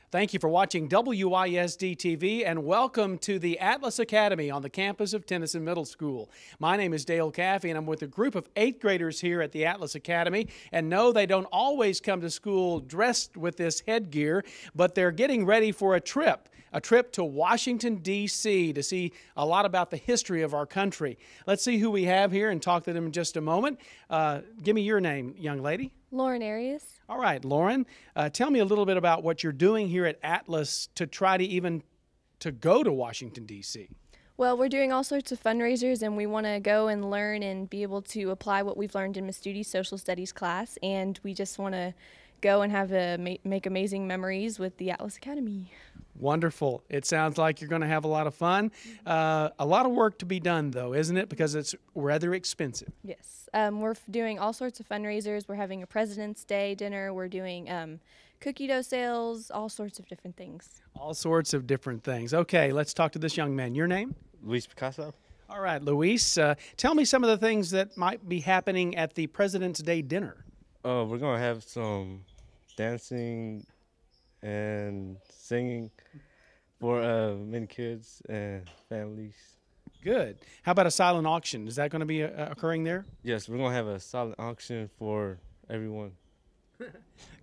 Thank you for watching WISD TV and welcome to the Atlas Academy on the campus of Tennyson Middle School. My name is Dale Caffey and I'm with a group of 8th graders here at the Atlas Academy. And no, they don't always come to school dressed with this headgear, but they're getting ready for a trip to Washington, D.C. to see a lot about the history of our country. Let's see who we have here and talk to them in just a moment. Give me your name, young lady. Lauren Arias. All right, Lauren, tell me a little bit about what you're doing here at Atlas to try to go to Washington, D.C. Well, we're doing all sorts of fundraisers, and we want to go and learn and be able to apply what we've learned in Miss Judy's social studies class, and we just want to go and make amazing memories with the Atlas Academy. Wonderful. It sounds like you're going to have a lot of fun. A lot of work to be done, though, isn't it? Because it's rather expensive. Yes. We're doing all sorts of fundraisers. We're having a President's Day dinner. We're doing cookie dough sales, all sorts of different things. All sorts of different things. Okay, let's talk to this young man. Your name? Luis Picasso. All right, Luis. Tell me some of the things that might be happening at the President's Day dinner. We're going to have some dancing and singing for many kids and families. Good. How about a silent auction? Is that going to be occurring there? Yes, we're going to have a silent auction for everyone.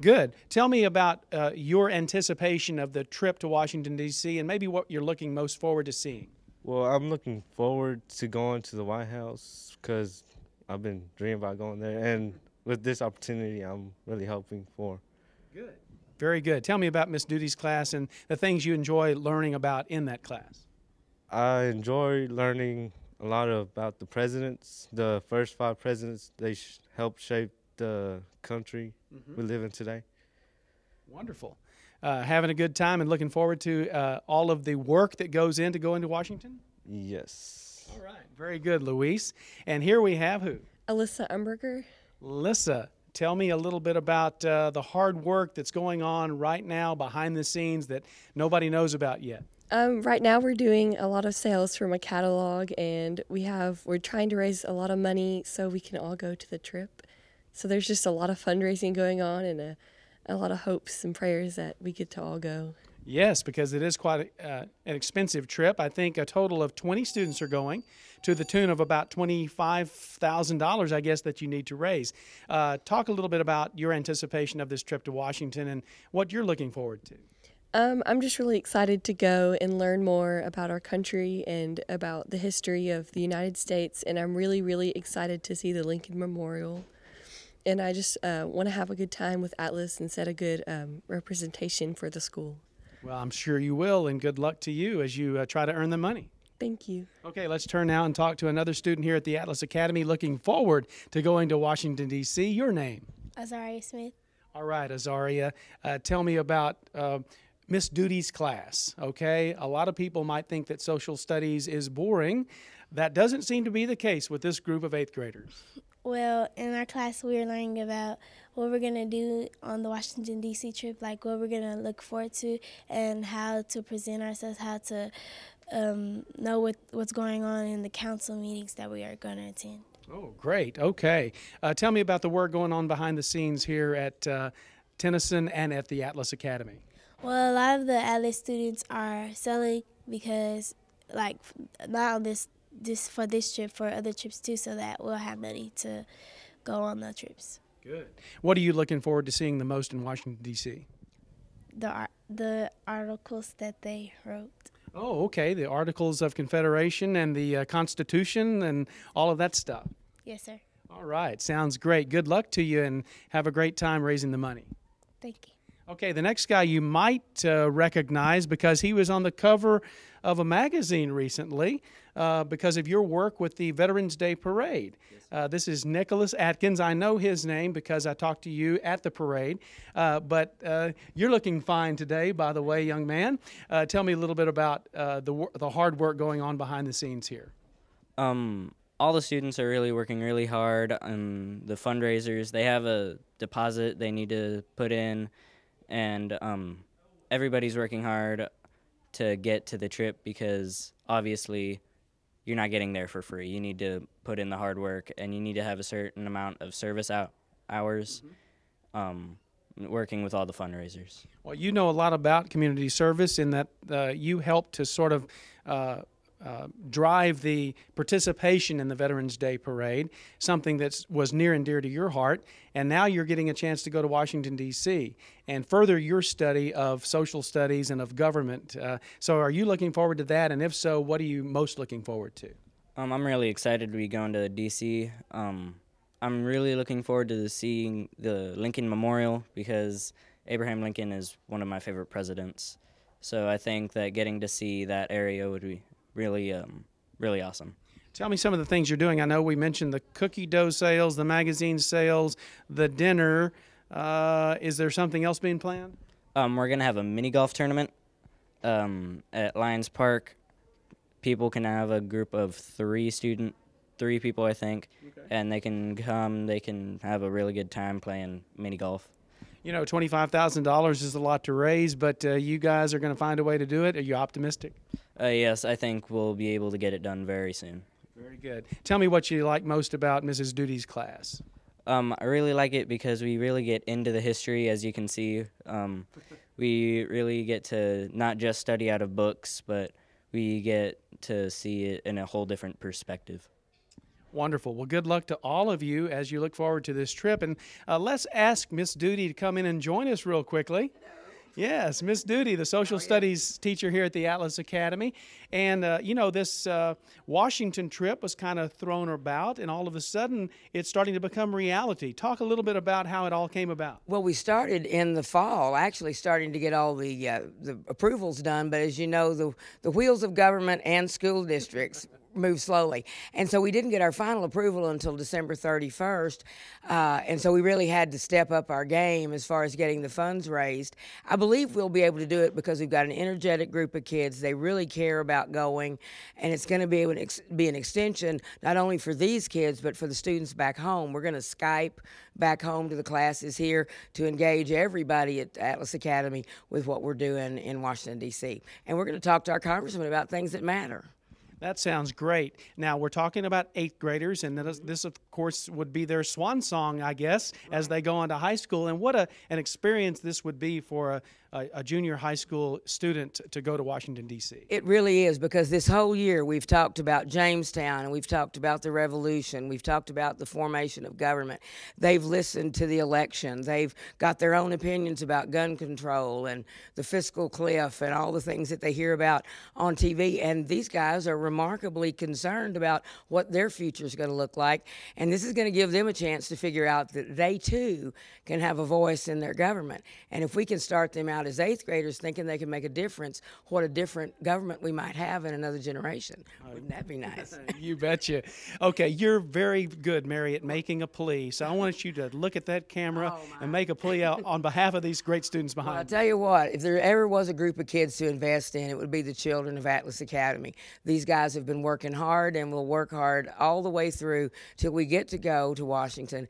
Good. Tell me about your anticipation of the trip to Washington, D.C., and maybe what you're looking most forward to seeing. Well, I'm looking forward to going to the White House because I've been dreaming about going there. And with this opportunity, I'm really hoping for. Good. Very good. Tell me about Miss Judy's class and the things you enjoy learning about in that class. I enjoy learning a lot about the presidents, the first 5 presidents. They helped shape the country we live in today. Wonderful. Having a good time and looking forward to all of the work that goes into going to Washington? Yes. All right. Very good, Luis. And here we have who? Alyssa Umberger. Alyssa. Tell me a little bit about the hard work that's going on right now behind the scenes that nobody knows about yet. Right now we're doing a lot of sales from a catalog, and we're trying to raise a lot of money so we can all go to the trip. So there's just a lot of fundraising going on and a lot of hopes and prayers that we get to all go. Yes, because it is quite an expensive trip. I think a total of 20 students are going to the tune of about $25,000, I guess, that you need to raise. Talk a little bit about your anticipation of this trip to Washington and what you're looking forward to. I'm just really excited to go and learn more about our country and about the history of the United States, and I'm really, really excited to see the Lincoln Memorial. And I just want to have a good time with Atlas and set a good representation for the school. Well, I'm sure you will, and good luck to you as you try to earn the money. Thank you. Okay, let's turn now and talk to another student here at the Atlas Academy looking forward to going to Washington, D.C. Your name? Aria Smith. All right, Azaria, tell me about Miss Judy's class, okay? A lot of people might think that social studies is boring. That doesn't seem to be the case with this group of 8th graders. Well, in our class, we were learning about what we're going to do on the Washington, D.C. trip, like what we're going to look forward to and how to present ourselves, how to know what's going on in the council meetings that we are going to attend. Oh, great. Okay. Tell me about the work going on behind the scenes here at Tennyson and at the Atlas Academy. Well, a lot of the Atlas students are selling because, like, not on this for this trip, for other trips too, so that we'll have money to go on the trips. Good. What are you looking forward to seeing the most in Washington, D.C.? The articles that they wrote. Oh, okay. The Articles of Confederation and the Constitution and all of that stuff. Yes, sir. All right. Sounds great. Good luck to you and have a great time raising the money. Thank you. Okay, the next guy you might recognize because he was on the cover of a magazine recently because of your work with the Veterans Day Parade. This is Nicholas Atkins. I know his name because I talked to you at the parade, but you're looking fine today, by the way, young man. Tell me a little bit about the hard work going on behind the scenes here. All the students are really working really hard on the fundraisers. They have a deposit they need to put in, and everybody's working hard to get to the trip because obviously you're not getting there for free. You need to put in the hard work, and you need to have a certain amount of service hours. working with all the fundraisers. Well, you know a lot about community service in that you helped to sort of drive the participation in the Veterans Day Parade, something that was near and dear to your heart, and now you're getting a chance to go to Washington, D.C. and further your study of social studies and of government. So are you looking forward to that, and if so, what are you most looking forward to? I'm really excited to be going to D.C. I'm really looking forward to seeing the Lincoln Memorial because Abraham Lincoln is one of my favorite presidents. So I think that getting to see that area would be really, really awesome. Tell me some of the things you're doing. I know we mentioned the cookie dough sales, the magazine sales, the dinner. Is there something else being planned? We're going to have a mini golf tournament at Lions Park. People can have a group of three people, I think, okay. And they can come, they can have a really good time playing mini golf. You know, $25,000 is a lot to raise, but you guys are going to find a way to do it. Are you optimistic? Yes, I think we'll be able to get it done very soon. Very good. Tell me what you like most about Mrs. Duty's class. I really like it because we really get into the history, as you can see. We really get to not just study out of books, but we get to see it in a whole different perspective. Wonderful. Well, good luck to all of you as you look forward to this trip. And let's ask Miss Duty to come in and join us real quickly. Yes, Miss Duty, the social studies teacher here at the Atlas Academy. And, you know, this Washington trip was kind of thrown about, and all of a sudden it's starting to become reality. Talk a little bit about how it all came about. Well, we started in the fall, actually starting to get all the approvals done. But as you know, the wheels of government and school districts move slowly. And so we didn't get our final approval until December 31st. And so we really had to step up our game as far as getting the funds raised. I believe we'll be able to do it because we've got an energetic group of kids. They really care about going. And it's going to be able to be an extension not only for these kids, but for the students back home. We're going to Skype back home to the classes here to engage everybody at Atlas Academy with what we're doing in Washington, D.C. And we're going to talk to our congressman about things that matter. That sounds great. Now, we're talking about 8th graders, and this, of course, would be their swan song, I guess, as they go on to high school. And what an experience this would be for a junior high school student to go to Washington, D.C. It really is, because this whole year we've talked about Jamestown, and we've talked about the Revolution. We've talked about the formation of government. They've listened to the election. They've got their own opinions about gun control and the fiscal cliff and all the things that they hear about on TV. And these guys are remarkably concerned about what their future is going to look like. And this is going to give them a chance to figure out that they, too, can have a voice in their government. And if we can start them out as 8th graders thinking they can make a difference, what a different government we might have in another generation. Wouldn't that be nice? You betcha. Okay, you're very good, Mary, at making a plea. So I want you to look at that camera and make a plea out on behalf of these great students behind you. I'll tell you what, if there ever was a group of kids to invest in, it would be the children of Atlas Academy. These guys have been working hard and will work hard all the way through till we get to go to Washington.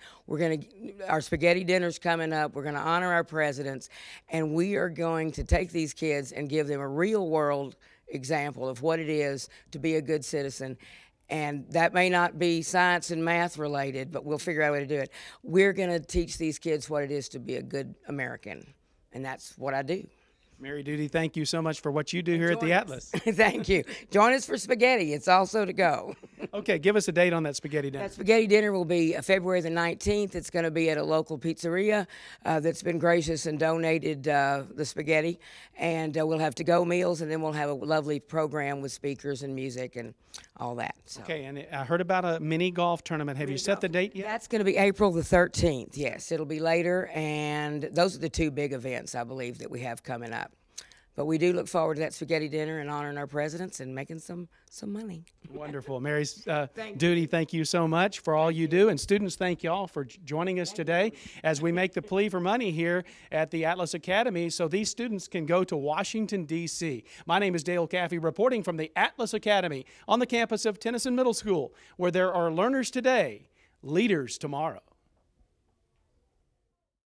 Our spaghetti dinner's coming up. We're going to honor our presidents, and we are going to take these kids and give them a real world example of what it is to be a good citizen. And that may not be science and math related, but we'll figure out a way to do it. We're going to teach these kids what it is to be a good American, and that's what I do. Mary Duty, thank you so much for what you do here at the Atlas. Thank you. Join us for spaghetti. It's also to go. Okay, give us a date on that spaghetti dinner. That spaghetti dinner will be February the 19th. It's going to be at a local pizzeria that's been gracious and donated the spaghetti. And we'll have to-go meals, and then we'll have a lovely program with speakers and music and all that. So. Okay, and I heard about a mini golf tournament. Have you set the date yet? That's going to be April the 13th, yes. It'll be later, and those are the two big events, I believe, that we have coming up. But we do look forward to that spaghetti dinner and honoring our presidents and making some money. Wonderful. Mary's Duty, thank you so much for all you do. And students, thank you all for joining us today as we make the plea for money here at the Atlas Academy so these students can go to Washington, D.C. My name is Dale Caffey, reporting from the Atlas Academy on the campus of Tennyson Middle School, where there are learners today, leaders tomorrow.